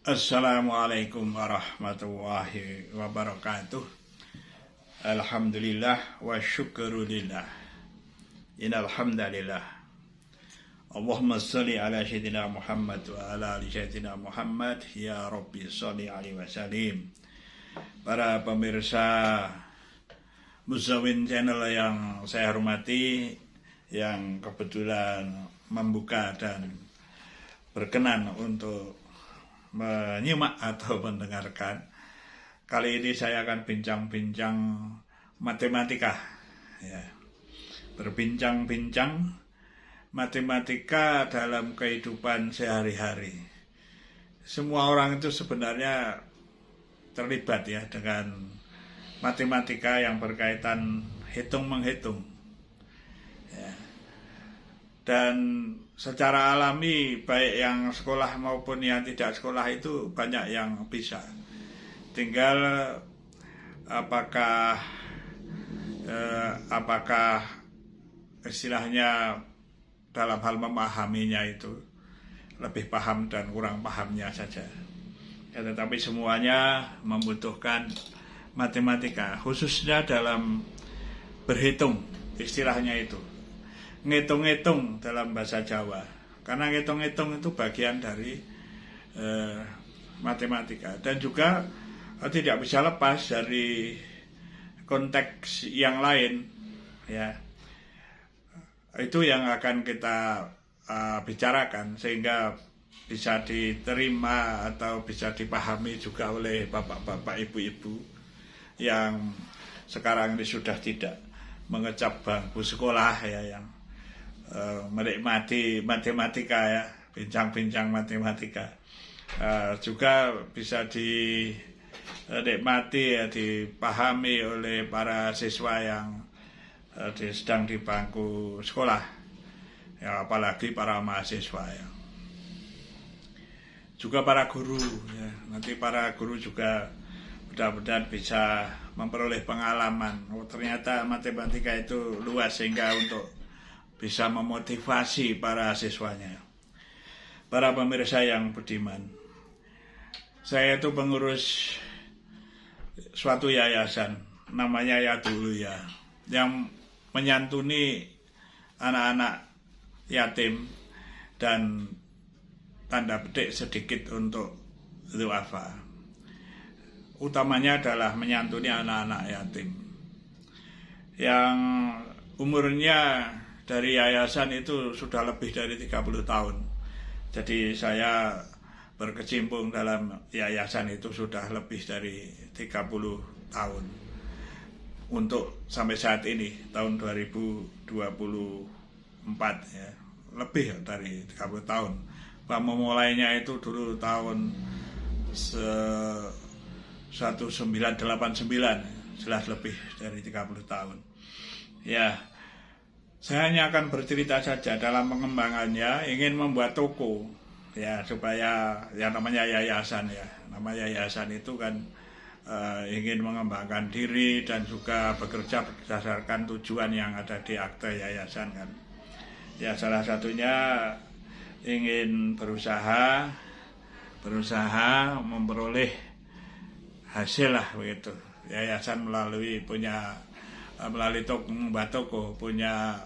Assalamualaikum warahmatullahi wabarakatuh. Alhamdulillah wa syukurulillah. Innal hamdalillah. Allahumma shalli ala sayyidina Muhammad wa ala ali sayyidina Muhammad. Ya Rabbi shalli alaihi wasallim. Para pemirsa Muzawin Channel yang saya hormati, yang kebetulan membuka dan berkenan untuk menyimak atau mendengarkan. Kali ini saya akan bincang-bincang matematika, ya. Berbincang-bincang matematika dalam kehidupan sehari-hari. Semua orang itu sebenarnya terlibat ya dengan matematika yang berkaitan hitung-menghitung, ya. Dan secara alami baik yang sekolah maupun yang tidak sekolah itu banyak yang bisa. Tinggal apakah istilahnya dalam hal memahaminya itu lebih paham dan kurang pahamnya saja. Ya, tetapi semuanya membutuhkan matematika, khususnya dalam berhitung, istilahnya itu ngitung-ngitung dalam bahasa Jawa, karena ngitung-ngitung itu bagian dari matematika, dan juga tidak bisa lepas dari konteks yang lain, ya. Itu yang akan kita bicarakan sehingga bisa diterima atau bisa dipahami juga oleh bapak-bapak, ibu-ibu yang sekarang ini sudah tidak mengecap bangku sekolah, ya, yang menikmati matematika, ya, bincang-bincang matematika. Juga bisa dinikmati, ya, dipahami oleh para siswa yang sedang di bangku sekolah, ya, apalagi para mahasiswa, ya. Juga para guru, ya. Nanti para guru juga mudah-mudahan bisa memperoleh pengalaman. Oh, ternyata matematika itu luas sehingga untuk bisa memotivasi para siswanya. Para pemirsa yang budiman, saya itu pengurus suatu yayasan, namanya Yaduluya, yang menyantuni anak-anak yatim dan tanda petik sedikit untuk duafa. Utamanya adalah menyantuni anak-anak yatim yang umurnya dari yayasan itu sudah lebih dari 30 tahun. Jadi saya berkecimpung dalam yayasan itu sudah lebih dari 30 tahun. Untuk sampai saat ini, tahun 2024, ya, lebih dari 30 tahun. Memulainya itu dulu tahun 1989, jelas lebih dari 30 tahun. Ya, saya hanya akan bercerita saja dalam pengembangannya, ingin membuat toko, ya, supaya yang namanya yayasan, ya, nama yayasan itu kan ingin mengembangkan diri dan juga bekerja berdasarkan tujuan yang ada di akte yayasan, kan. Ya, salah satunya ingin berusaha memperoleh hasil lah begitu. Yayasan melalui toko punya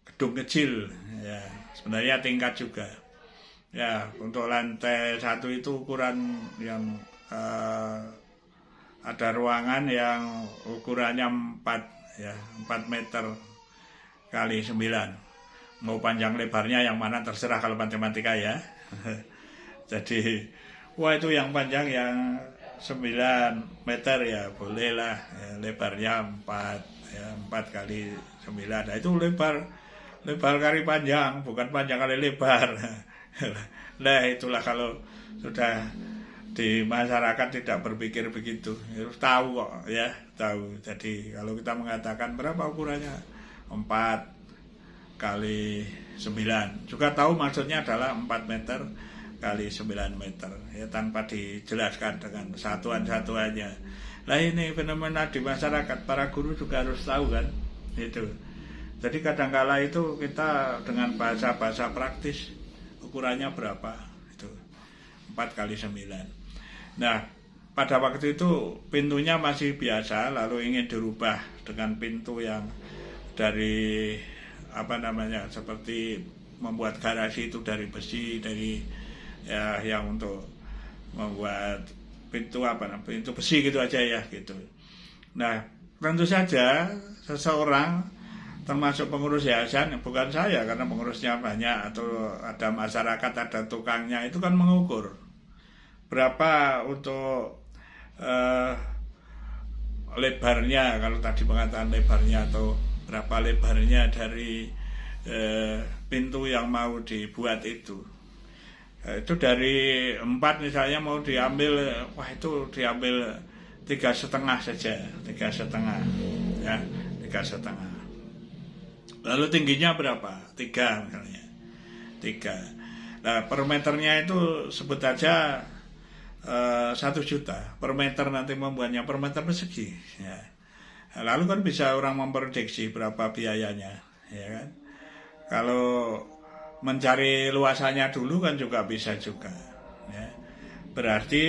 gedung kecil, ya, sebenarnya tingkat juga, ya. Untuk lantai 1 itu ukuran yang ada ruangan yang ukurannya 4, ya, 4 meter kali 9. Mau panjang lebarnya yang mana terserah kalau matematika, ya. Jadi wah, itu yang panjang yang 9 meter, ya, bolehlah, ya, lebarnya 4, ya, 4 kali 9. Nah, itu lebar kali panjang, bukan panjang kali lebar. Nah, itulah kalau sudah di masyarakat tidak berpikir begitu, harus tahu kok, ya, tahu. Jadi kalau kita mengatakan berapa ukurannya 4 kali 9, juga tahu maksudnya adalah 4 meter kali 9 meter, ya, tanpa dijelaskan dengan satuan-satuannya. Nah, ini fenomena di masyarakat, para guru juga harus tahu, kan, itu. Jadi kadangkala itu kita dengan bahasa-bahasa praktis, ukurannya berapa, itu. 4 kali 9. Nah, pada waktu itu pintunya masih biasa, lalu ingin dirubah dengan pintu yang dari seperti membuat garasi itu dari besi, dari yang untuk membuat pintu pintu besi gitu aja ya gitu. Nah, tentu saja seseorang termasuk pengurus yayasan, bukan saya karena pengurusnya banyak atau ada masyarakat, ada tukangnya, itu kan mengukur berapa untuk lebarnya, kalau tadi pengatakan lebarnya, atau berapa lebarnya dari pintu yang mau dibuat itu. Itu dari 4 misalnya mau diambil, itu diambil 3,5 saja, 3,5 ya, 3,5. Lalu tingginya berapa? 3 misalnya, 3. Nah, per meternya itu sebut aja 1 juta per meter, nanti membuatnya per meter persegi ya. Lalu kan bisa orang memprediksi berapa biayanya, ya kan. Kalau mencari luasannya dulu kan juga bisa juga ya. Berarti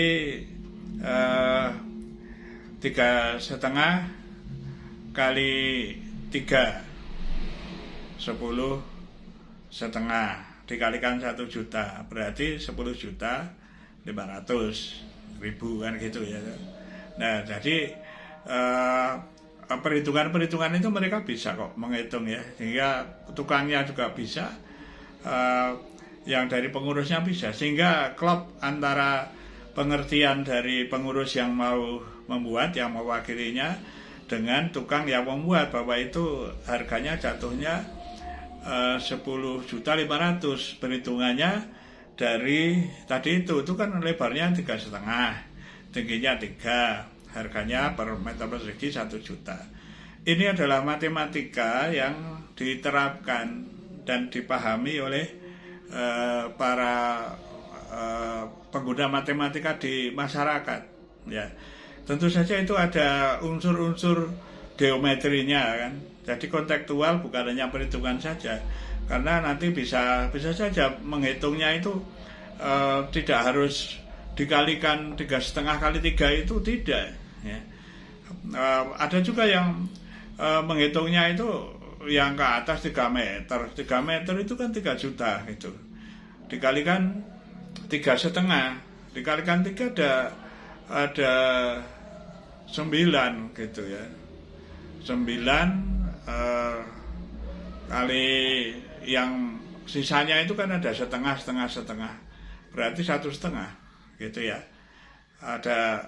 3,5 kali 3 10,5 dikalikan 1 juta, berarti 10.500.000 kan gitu ya. Nah, jadi perhitungan itu mereka bisa kok menghitung ya, sehingga tukangnya juga bisa, yang dari pengurusnya bisa, sehingga klop antara pengertian dari pengurus yang mau membuat, yang mewakilinya, dengan tukang yang membuat, bahwa itu harganya jatuhnya 10.500.000. Perhitungannya dari tadi itu kan lebarnya 3,5, tingginya 3, harganya per meter persegi 1 juta. Ini adalah matematika yang diterapkan dan dipahami oleh para pengguna matematika di masyarakat ya. Tentu saja itu ada unsur-unsur geometrinya kan. Jadi kontekstual, bukan hanya perhitungan saja, karena nanti bisa saja menghitungnya itu tidak harus dikalikan 3,5 kali 3 itu tidak ya. Ada juga yang menghitungnya itu yang ke atas 3 meter. 3 meter itu kan 3 juta gitu. Dikalikan 3,5, dikalikan 3 ada 9 gitu ya. 9 kali yang sisanya itu kan ada setengah, berarti 1,5 gitu ya. Ada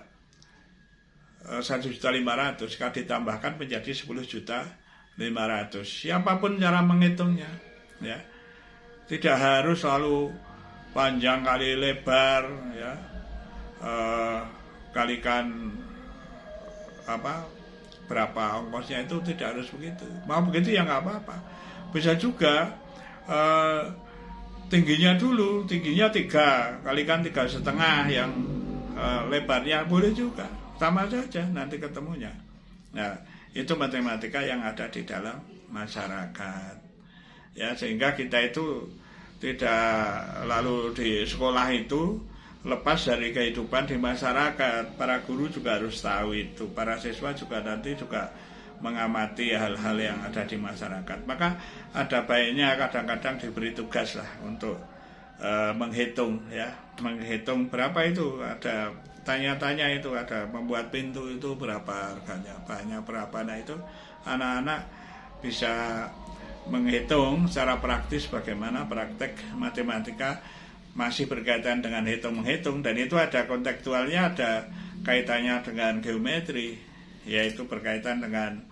1.500.000 kalau ditambahkan menjadi 10.500.000. Siapapun cara menghitungnya ya, tidak harus selalu panjang kali lebar ya, kalikan berapa ongkosnya, itu tidak harus begitu. Mau begitu ya nggak apa-apa. Bisa juga tingginya 3 kalikan 3,5 yang lebarnya, boleh juga, sama saja nanti ketemunya. Nah, itu matematika yang ada di dalam masyarakat ya, sehingga kita itu tidak lalu di sekolah itu lepas dari kehidupan di masyarakat. Para guru juga harus tahu itu, para siswa juga nanti juga mengamati hal-hal yang ada di masyarakat. Maka ada baiknya kadang-kadang diberi tugas lah untuk menghitung ya, menghitung berapa itu, ada tanya-tanya itu, ada membuat pintu itu berapa harganya, banyak berapa. Nah, itu anak-anak bisa menghitung secara praktis bagaimana praktek matematika masih berkaitan dengan hitung-menghitung, dan itu ada kontekstualnya, ada kaitannya dengan geometri, yaitu berkaitan dengan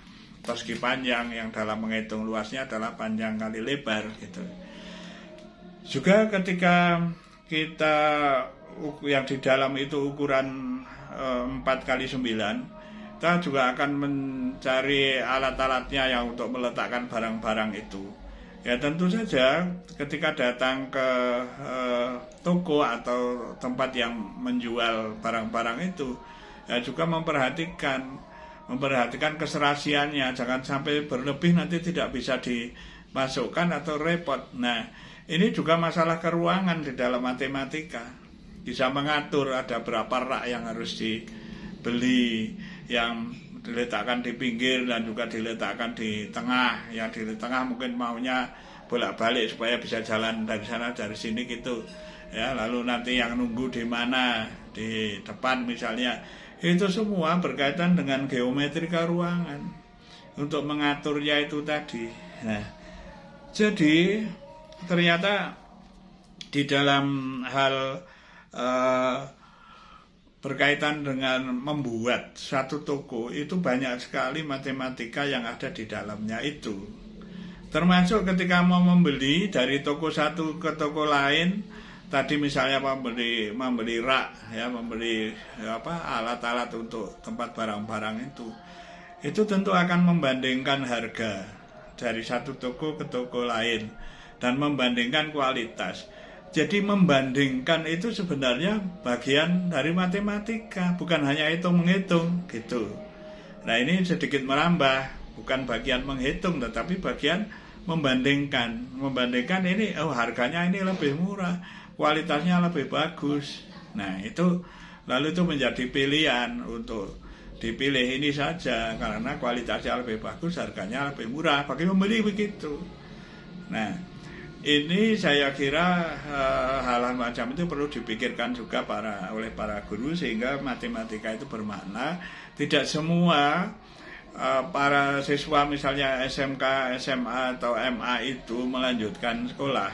persegi panjang, yang dalam menghitung luasnya adalah panjang kali lebar gitu. Juga ketika kita yang di dalam itu ukuran 4 kali 9, kita juga akan mencari alat-alatnya yang untuk meletakkan barang-barang itu. Ya, tentu saja ketika datang ke toko atau tempat yang menjual barang-barang itu, ya juga memperhatikan keserasiannya, jangan sampai berlebih nanti tidak bisa dimasukkan atau repot. Nah, ini juga masalah keruangan di dalam matematika bisa mengatur ada berapa rak yang harus dibeli, yang diletakkan di pinggir dan juga diletakkan di tengah. Yang di tengah mungkin maunya bolak-balik supaya bisa jalan dari sana dari sini gitu ya. Lalu nanti yang nunggu di mana, di depan misalnya. Itu semua berkaitan dengan geometrika ruangan untuk mengaturnya itu tadi. Nah, jadi ternyata di dalam hal berkaitan dengan membuat satu toko itu banyak sekali matematika yang ada di dalamnya itu. Termasuk ketika mau membeli dari toko satu ke toko lain, tadi misalnya membeli rak ya, membeli alat-alat untuk tempat barang-barang itu tentu akan membandingkan harga dari satu toko ke toko lain dan membandingkan kualitas. Jadi membandingkan itu sebenarnya bagian dari matematika, bukan hanya hitung-menghitung gitu. Nah ini sedikit merambah, bukan bagian menghitung tetapi bagian membandingkan. Membandingkan ini, harganya ini lebih murah, kualitasnya lebih bagus. Nah itu lalu itu menjadi pilihan untuk dipilih ini saja karena kualitasnya lebih bagus, harganya lebih murah, bagi pembeli begitu. Nah ini saya kira hal-hal macam itu perlu dipikirkan juga oleh para guru sehingga matematika itu bermakna. Tidak semua para siswa misalnya SMK, SMA atau MA itu melanjutkan sekolah,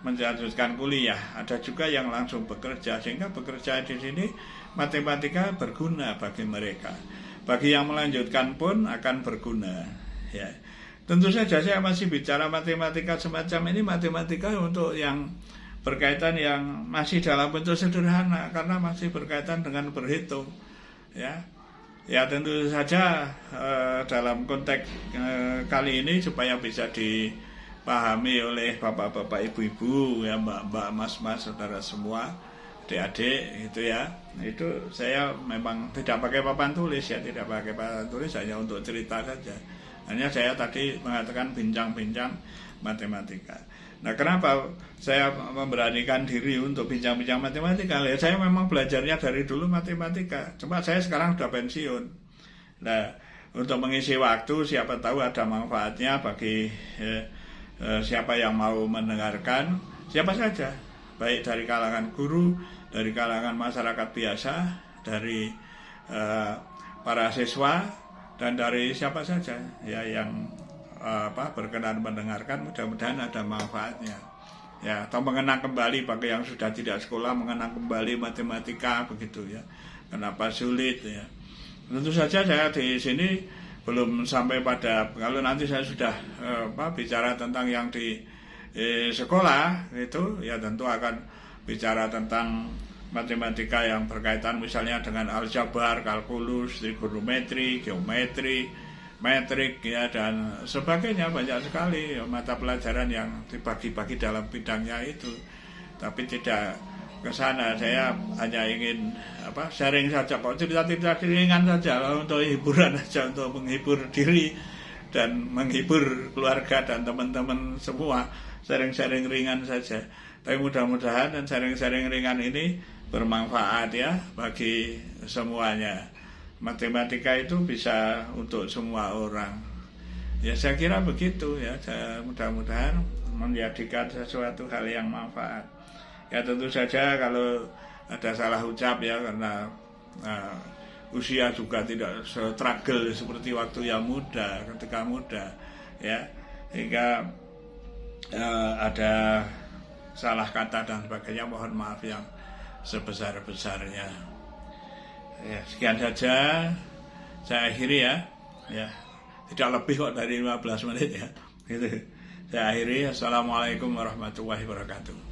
melanjutkan kuliah. Ada juga yang langsung bekerja sehingga bekerja di sini matematika berguna bagi mereka. Bagi yang melanjutkan pun akan berguna ya. Tentu saja saya masih bicara matematika semacam ini, matematika untuk yang berkaitan yang masih dalam bentuk sederhana karena masih berkaitan dengan berhitung ya. Ya tentu saja dalam konteks kali ini supaya bisa dipahami oleh bapak-bapak, ibu-ibu ya, mbak-mbak, mas-mas, saudara semua, adik-adik gitu ya. Itu saya memang tidak pakai papan tulis ya, tidak pakai papan tulis, hanya untuk cerita saja. Hanya saya tadi mengatakan bincang-bincang matematika. Nah kenapa saya memberanikan diri untuk bincang-bincang matematika? Ya, saya memang belajarnya dari dulu matematika. Cuma saya sekarang sudah pensiun. Nah untuk mengisi waktu siapa tahu ada manfaatnya bagi siapa yang mau mendengarkan, siapa saja. Baik dari kalangan guru, dari kalangan masyarakat biasa, dari para siswa, dan dari siapa saja ya yang berkenan mendengarkan, mudah-mudahan ada manfaatnya ya, atau mengenang kembali bagi yang sudah tidak sekolah, mengenang kembali matematika begitu ya, kenapa sulit ya. Tentu saja saya di sini belum sampai pada, kalau nanti saya sudah bicara tentang yang di sekolah itu ya tentu akan bicara tentang matematika yang berkaitan misalnya dengan aljabar, kalkulus, trigonometri, geometri, metrik ya dan sebagainya. Banyak sekali mata pelajaran yang dibagi-bagi dalam bidangnya itu. Tapi tidak ke sana, saya hanya ingin sharing saja, kok cerita-cerita ringan saja untuk hiburan saja, untuk menghibur diri dan menghibur keluarga dan teman-teman semua, sharing-sharing ringan saja. Tapi mudah-mudahan dan sharing-sharing ringan ini bermanfaat ya bagi semuanya. Matematika itu bisa untuk semua orang. Ya saya kira begitu ya. Mudah-mudahan menjadikan sesuatu hal yang manfaat. Ya tentu saja kalau ada salah ucap ya karena usia juga tidak struggle seperti waktu yang muda, ketika muda ya. Hingga ada salah kata dan sebagainya, mohon maaf yang sebesar-besarnya. Ya, sekian saja saya akhiri ya. Ya, tidak lebih kok dari 15 menit ya. Gitu. Saya akhiri. Assalamualaikum warahmatullahi wabarakatuh.